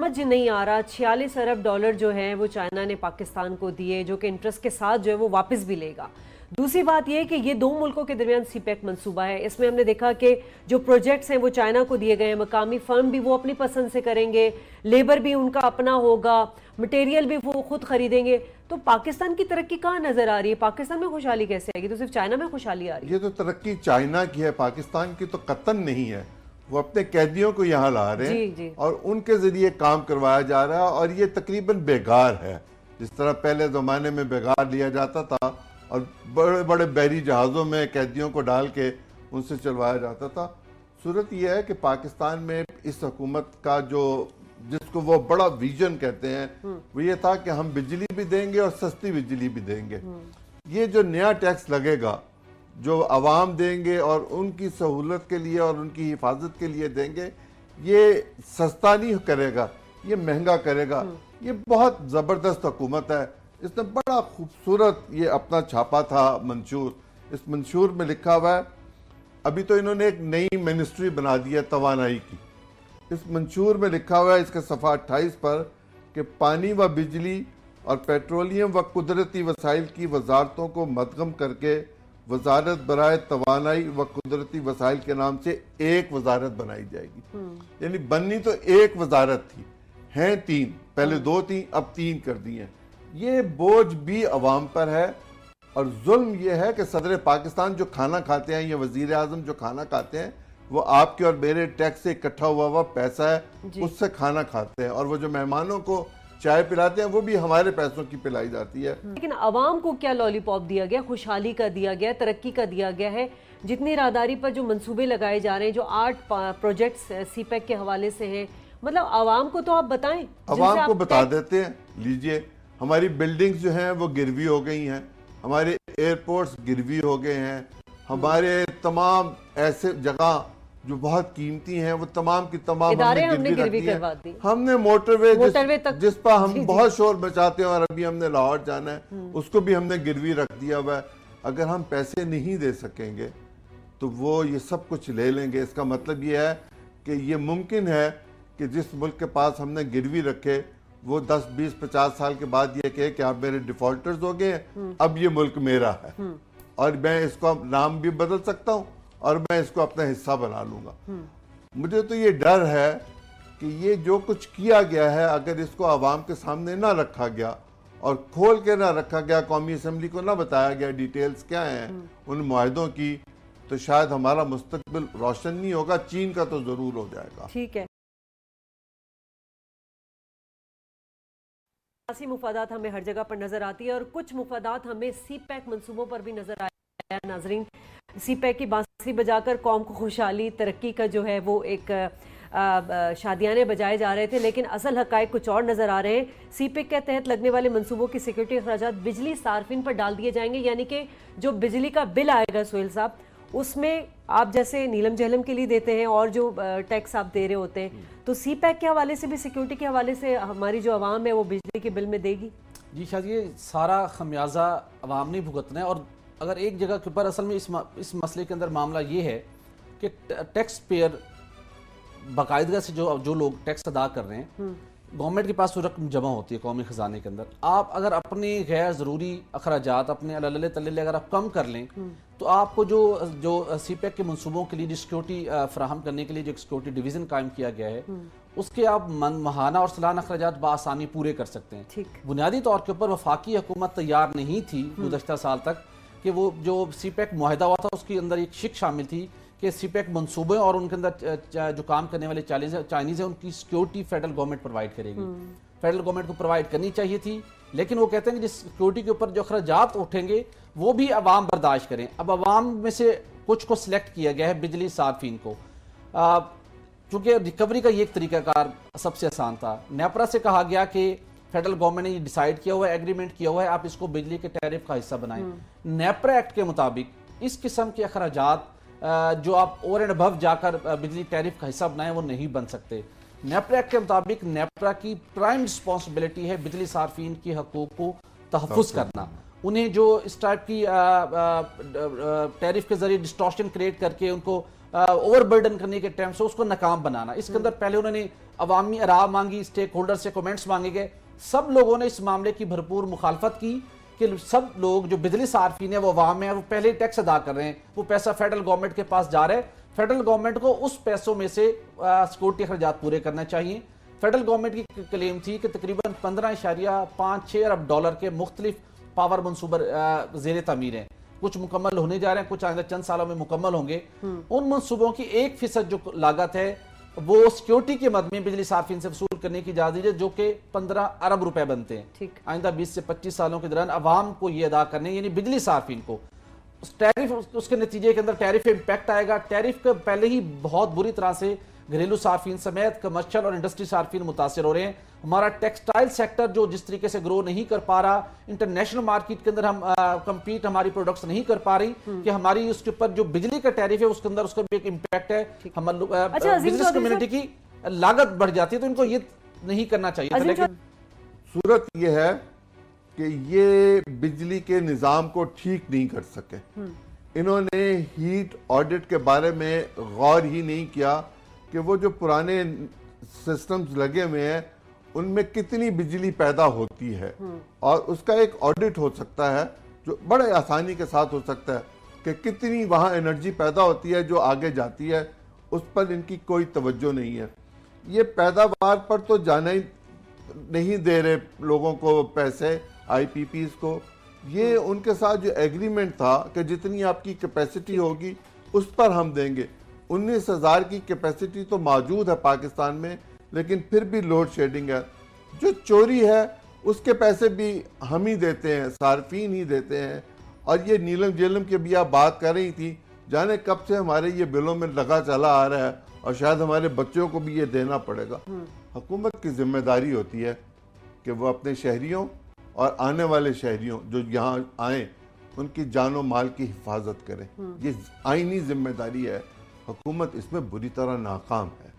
سمجھ نہیں آ رہا. 46 ارب ڈالر جو ہیں وہ چائنا نے پاکستان کو دیے, جو کہ انٹرسٹ کے ساتھ جو ہے وہ واپس بھی لے گا. دوسری بات یہ کہ یہ دو ملکوں کے درمیان سی پیک منصوبہ ہے. اس میں ہم نے دیکھا کہ جو پروجیکٹس ہیں وہ چائنا کو دیے گئے ہیں, مقامی فرم بھی وہ اپنی پسند سے کریں گے, لیبر بھی ان کا اپنا ہوگا, مٹیریل بھی وہ خود خریدیں گے. تو پاکستان کی ترقی کہاں نظر آ رہی ہے؟ پاکستان میں خوشحالی کیسے آئے گی؟ تو صرف چائنا میں خوشحالی آ رہی ہے. یہ تو ترقی چائنا کی ہے, پاکستان کی تو قطعاً نہیں ہے. وہ اپنے قیدیوں کو یہاں لا رہے ہیں اور ان کے ذریعے کام کروایا جا رہا ہے, اور یہ تقریباً بیگار ہے. جس طرح پہلے زمانے میں بیگار لیا جاتا تھا اور بڑے بڑے بحری جہازوں میں قیدیوں کو ڈال کے ان سے چلوایا جاتا تھا. صورت یہ ہے کہ پاکستان میں اس حکومت کا جس کو وہ بڑا ویژن کہتے ہیں, وہ یہ تھا کہ ہم بجلی بھی دیں گے اور سستی بجلی بھی دیں گے. یہ جو نیا ٹیکس لگے گا جو عوام دیں گے اور ان کی سہولت کے لیے اور ان کی حفاظت کے لیے دیں گے, یہ سستا نہیں کرے گا, یہ مہنگا کرے گا. یہ بہت زبردست حکومت ہے. اس نے بڑا خوبصورت یہ اپنا چھاپا تھا منشور. اس منشور میں لکھا ہوا ہے, ابھی تو انہوں نے ایک نئی منسٹری بنا دی ہے توانائی کی. اس منشور میں لکھا ہوا ہے اس کے صفحہ 28 پر کہ پانی و بجلی اور پیٹرولیم و قدرتی وسائل کی وزارتوں کو مدغم کر کے وزارت برائے توانائی و قدرتی وسائل کے نام سے ایک وزارت بنائی جائے گی. یعنی بننی تو ایک وزارت تھی, ہیں 3, پہلے 2 تھیں اب 3 کر دی ہیں. یہ بوجھ بھی عوام پر ہے, اور ظلم یہ ہے کہ صدر پاکستان جو کھانا کھاتے ہیں یا وزیر اعظم جو کھانا کھاتے ہیں وہ آپ کے اور میرے ٹیکس سے اکٹھا ہوا پیسہ ہے, اس سے کھانا کھاتے ہیں. اور وہ جو مہمانوں کو چائے پلاتے ہیں وہ بھی ہمارے پیسوں کی پلائی جاتی ہے. لیکن عوام کو کیا لالی پاپ دیا گیا؟ خوشحالی کا دیا گیا, ترقی کا دیا گیا ہے. جتنی راداری پر جو منصوبے لگائے جا رہے ہیں, جو 8 پروجیکٹس سی پیک کے حوالے سے ہیں, مطلب عوام کو تو آپ بتائیں. عوام کو بتا دیتے ہیں, لیجئے ہماری بلڈنگز جو ہیں وہ گروی ہو گئی ہیں, ہمارے ایئرپورٹس گروی ہو گئے ہیں, ہمارے تمام ایسے جگہ جو بہت قیمتی ہیں وہ تمام کی تمام ہم نے گروی کروا دی. ہم نے موٹر وے جس پر ہم بہت شور مچاتے ہیں اور ابھی ہم نے لاہور جانا ہے اس کو بھی ہم نے گروی رکھ دیا ہوا ہے. اگر ہم پیسے نہیں دے سکیں گے تو وہ یہ سب کچھ لے لیں گے. اس کا مطلب یہ ہے کہ یہ ممکن ہے کہ جس ملک کے پاس ہم نے گروی رکھے وہ 10 20 50 سال کے بعد یہ کہے کہ آپ میرے ڈیفالٹرز ہو گئے ہیں, اب یہ ملک میرا ہے اور میں اس کو نام بھی بدل سکتا ہوں اور میں اس کو اپنا حصہ بنا لوں گا. مجھے تو یہ ڈر ہے کہ یہ جو کچھ کیا گیا ہے اگر اس کو عوام کے سامنے نہ رکھا گیا اور کھول کے نہ رکھا گیا, قومی اسمبلی کو نہ بتایا گیا ڈیٹیلز کیا ہیں ان معاہدوں کی, تو شاید ہمارا مستقبل روشن نہیں ہوگا. چین کا تو ضرور ہو جائے گا. ٹھیک ہے. سیاسی مفادات ہمیں ہر جگہ پر نظر آتی ہے اور کچھ مفادات ہمیں سی پیک منصوبوں پر بھی نظر آیا. ناظرین, سی پیک کی بانسری بجا کر قوم کو خوشحالی ترقی کا جو ہے وہ ایک شادیانے بجائے جا رہے تھے, لیکن اصل حقائق کچھ اور نظر آ رہے ہیں. سی پیک کے تحت لگنے والے منصوبوں کی سیکورٹی اخراجات بجلی صارفین پر ڈال دیے جائیں گے. یعنی کہ جو بجلی کا بل آئے گا سہیل صاحب, اس میں آپ جیسے نیلم جہلم کے لیے دیتے ہیں اور جو ٹیکس آپ دے رہے ہوتے ہیں, تو سی پیک کے حوالے سے بھی سیکورٹی کے حوالے سے ہماری جو عوام ہے وہ بجلی کے بل میں دے گی. جی شاید یہ سارا خمیازہ عوام نے بھگتنا ہے. اور اگر ایک جگہ کے اوپر اصل میں اس مسئلے کے اندر معاملہ یہ ہے کہ ٹیکس پیئر باقاعدگی سے جو لوگ ٹیکس ادا کر رہے ہیں, گورنمنٹ کے پاس وہ رقم جمع ہوتی ہے قومی خزانے کے اندر. آپ اگر اپنے غیر ضروری اخراجات اپنے اللہ تللے اگر آپ کم کر لیں تو آپ کو جو سی پیک کے منصوبوں کے لیے جو سیکورٹی فراہم کرنے کے لیے جو سیکورٹی ڈویژن قائم کیا گیا ہے اس کے آپ ماہانہ اور سالانہ اخراجات بآسانی پورے کر سکتے ہیں. بنیادی طور کے اوپر وفاقی حکومت تیار نہیں تھی گزشتہ سال تک کہ وہ جو سی پیک معاہدہ ہوا تھا اس کے اندر ایک شک شامل تھی کہ سی پیک منصوبے اور ان کے اندر جو کام کرنے والے چائنیز ہیں ان کی سیکورٹی فیڈرل گورنمنٹ پرووائڈ کرے گی. فیڈرل گورنمنٹ کو پرووائڈ کرنی چاہیے تھی, لیکن وہ کہتے ہیں کہ جس سیکورٹی کے اوپر جو اخراجات اٹھیں گے وہ بھی عوام برداشت کریں. اب عوام میں سے کچھ کو سلیکٹ کیا گیا ہے بجلی صارفین کو, چونکہ ریکوری کا یہ ایک طریقہ کار سب سے آسان تھا. نیپرا سے کہا گیا کہ فیڈرل گورنمنٹ نے یہ ڈیسائیڈ کیا ہوا ہے, ایگریمنٹ کیا ہوا ہے, آپ اس کو بجلی کے ٹیرف کا حصہ بنائیں. نیپرا ایکٹ کے مطابق اس قسم کے اخراجات جو آپ اوور اینڈ ابو جا کر بجلی ٹیرف کا حصہ بنائیں وہ نہیں بن سکتے. نیپرا ایکٹ کے مطابق نیپرا کی پرائم رسپانسبلٹی ہے بجلی صارفین کی حقوق کو تحفظ کرنا. انہیں جو اس ٹائپ کی ٹیرف کے ذریعے ڈسٹورشن کریٹ کر کے ان کو اوور برڈن کرنے کے ٹائم سے اس کو ناکام بنانا. اس کے اندر پہلے انہوں نے عوامی آراء مانگی، اسٹیک ہولڈر سے کومنٹس مانگے گئے، سب لوگوں نے اس معاملے کی بھرپور مخالفت کی کہ سب لوگ جو بجلی صارفین ہیں وہ عوام ہیں، وہ پہلے ہی ٹیکس ادا کر رہے ہیں، وہ پیسہ فیڈرل گورنمنٹ کے پاس جا رہا ہے، فیڈرل گورنمنٹ کو اس پیسوں میں سے سیکورٹی اخراجات پورے کرنا چاہیے۔ فیڈرل گورنمنٹ کی کلیم تھی کہ تقریباً 15.56 ارب ڈالر کے مختلف پاور منصوبہ زیر تعمیر ہیں، کچھ مکمل ہونے جا رہے ہیں، کچھ آئندہ چند سالوں میں مکمل ہوں گے۔ ان منصوبوں کی 1% جو لاگت ہے وہ سیکیورٹی کے مد میں بجلی صارفین سے وصول کرنے کی اجازت ہے، جو کہ 15 ارب روپے بنتے ہیں۔ آئندہ 20 سے 25 سالوں کے دوران عوام کو یہ ادا کرنے، یعنی بجلی صارفین کو ٹیرف، اس کے نتیجے کے اندر ٹیرف امپیکٹ آئے گا۔ ٹیرف کا پہلے ہی بہت بری طرح سے گھریلو صارفین سمیت کمرشل اور انڈسٹری صارفین متاثر ہو رہے ہیں۔ ہمارا ٹیکسٹائل سیکٹر جو جس طریقے سے گرو نہیں کر پا رہا، انٹرنیشنل مارکیٹ کے اندر ہم کمپیٹ ہماری پروڈکٹس نہیں کر پا رہی، کہ ہماری اس کے اوپر جو بجلی کا ٹیرف ہے اس کے اندر اس کا بھی ایک امپیکٹ ہے، بزنس کمیونٹی کی لاگت بڑھ جاتی ہے، تو ان کو یہ نہیں کرنا چاہیے تھا۔ لیکن صورت یہ ہے کہ یہ بجلی کے نظام کو ٹھیک نہیں کر سکے، انہوں نے ہیٹ آڈٹ کے بارے میں غور ہی نہیں کیا کہ وہ جو پرانے سسٹمز لگے ہوئے ہیں ان میں کتنی بجلی پیدا ہوتی ہے، اور اس کا ایک آڈٹ ہو سکتا ہے جو بڑے آسانی کے ساتھ ہو سکتا ہے کہ کتنی وہاں انرجی پیدا ہوتی ہے جو آگے جاتی ہے، اس پر ان کی کوئی توجہ نہیں ہے۔ یہ پیداوار پر تو جانا ہی نہیں دے رہے لوگوں کو پیسے، آئی پی پیز کو۔ یہ ان کے ساتھ جو ایگریمنٹ تھا کہ جتنی آپ کی کیپیسٹی ہوگی اس پر ہم دیں گے، 19,000 کی کیپیسٹی تو موجود ہے پاکستان میں، لیکن پھر بھی لوڈ شیڈنگ ہے۔ جو چوری ہے اس کے پیسے بھی ہم ہی دیتے ہیں، صارفین ہی دیتے ہیں۔ اور یہ نیلم جیلم کی بھی آپ بات کر رہی تھی، جانے کب سے ہمارے یہ بلوں میں لگا چلا آ رہا ہے، اور شاید ہمارے بچوں کو بھی یہ دینا پڑے گا۔ حکومت کی ذمہ داری ہوتی ہے کہ وہ اپنے شہریوں اور آنے والے شہریوں جو یہاں آئیں ان کی جان و مال کی حفاظت کریں، یہ آئینی ذمہ داری ہے۔ حکومت اس میں بری طرح ناکام ہے۔